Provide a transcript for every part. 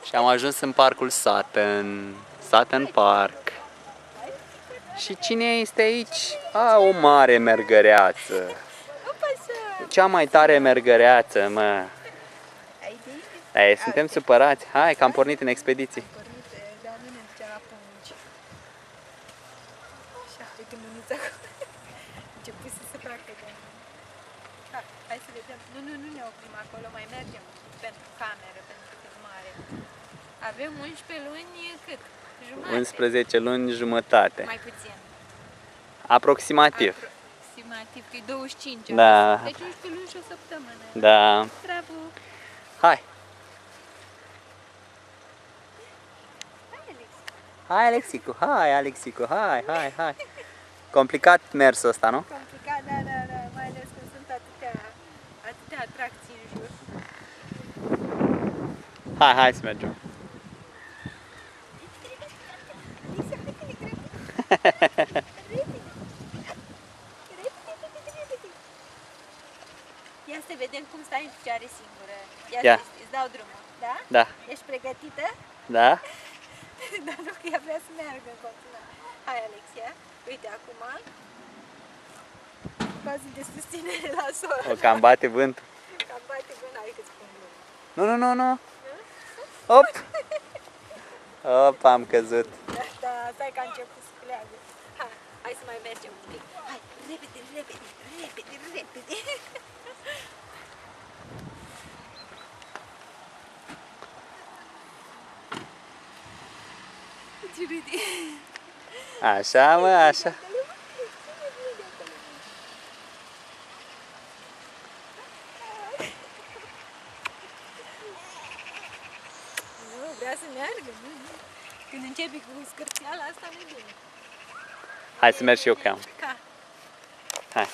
Și am ajuns în parcul Sutton Park. Și cine este aici? O mare mergăreață. Cea mai tare mergăreață, mă. Suntem supărați. Hai că am pornit în expediții. Dar nu ne ducea la pungi. Așa, uite mânuța acolo. Început să se facă de... Hai să vedem. Nu ne oprim acolo, mai mergem pentru cameră, pentru filmare. Avem 11 luni cât? Jumătate? 11 luni jumătate. Mai puțin. Aproximativ. Aproximativ, că e 25. Da. Deci 11 luni și o săptămână. Da. Bravo! Hai! Hai, Alexicu, hai, Alexicu, hai. Complicat mersul ăsta, nu? Complicat, da, mai ales că sunt atâtea atracții în jur. Hai să mergem. Ia să vedem cum stai în picioare singură. Ia. Îți dau drumul, da? Da. Ești pregătită? Da? Dar nu, că ea vrea să meargă în continuare. Hai, Alexia, uite acum. Bază de susținere la sol. O cam bate vântul. Cam bate vântul, hai că-ți spun glumă. Nu. Hop! Hop, am căzut. Da, stai că a început să pleagă. Hai să mai mergem un pic. Hai, repede. Așa, mă, așa. Nu, vrea să meargă. Când începi cu scârțiala asta, nu-i bine. Hai să merg și eu cu ea. Hai.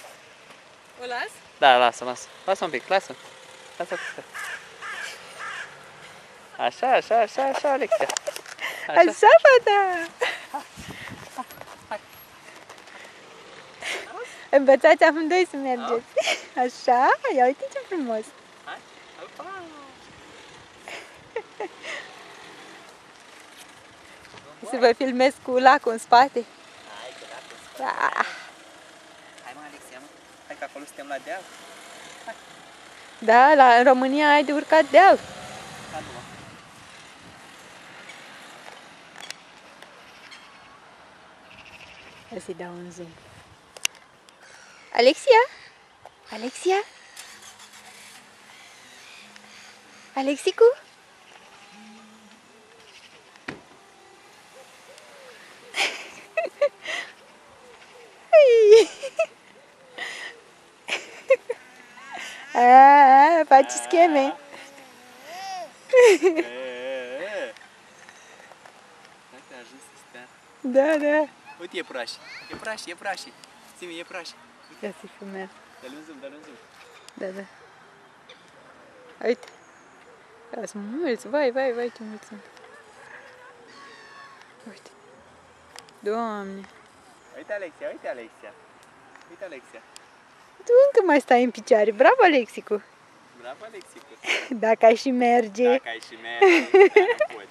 O las? Da, lasă. Lasă un pic, lasă. Lasă cu stăr. Așa, Alexia. Așa, fata! Învățați amândoi să mergeți. Așa? Ia uite ce frumos! Hai. Să vă filmez cu lacul în spate. Hai, că dacă. Hai, mă, Alexia, mă. Hai că acolo suntem la deal. Da, în România ai de urcat deal. Hai să-i dau un zoom. Alexia? Alexicu? Faci scheme. Da. Uite iepurașii. Ține iepurașii. Ia să-i filmez. Dă-l un zoom. Da. Uite. Sunt mulți. Vai, ce mulți sunt. Uite. Doamne. Uite, Alexia. Tu încă mai stai în picioare. Bravo, Alexicu. Dacă ai și merge. Nu poți.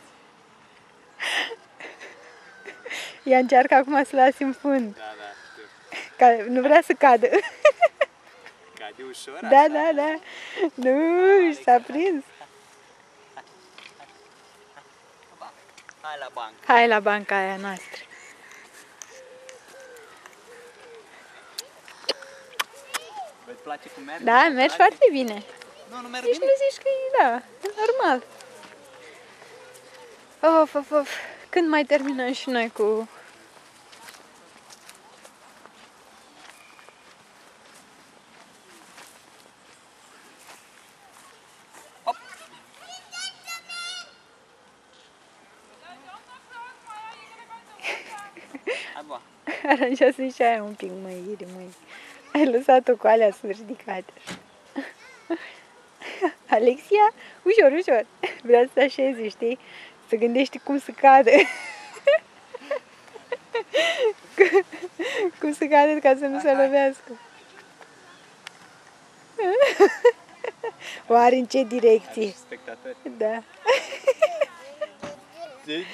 Ea încearcă acum să lasi în fund. Da, știu. Nu vrea să cadă. Cade ușor, Da. așa? Nu, s-a prins. Hai la bancă. Hai la banca aia noastră. Îți place cum mergi? Da, mergi foarte bine. Nu merg Nici bine? nu zici că e, da, e normal. Of. Când mai terminăm și noi cu... Hop. Hai, bă. Aranjase și aia un pic, măi. Ai lăsat-o cu alea sus ridicate. Alexia, ușor. Vrea să se așeze, știi? Să gândești cum să cadă. Cum să cadă ca să nu se lovească. Oare în ce direcție? Spectatori. Da. De.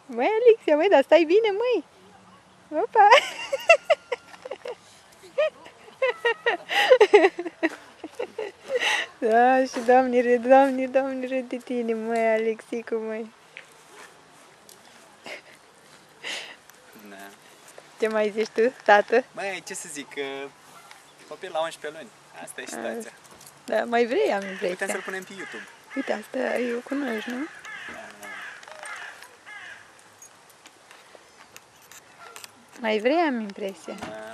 Măi, Alexia, măi, dar stai bine, măi. Opa! Da, și doamne, de tine, măi, Alexicu, măi. Da. Ce mai zici tu, tată? Măi, ce să zic, copil la 11 luni. Asta e situația. Da, mai vrei, am impresia. Putem să-l punem pe YouTube. Uite, asta eu cunoști, nu? Mai vrei, am impresia. Da.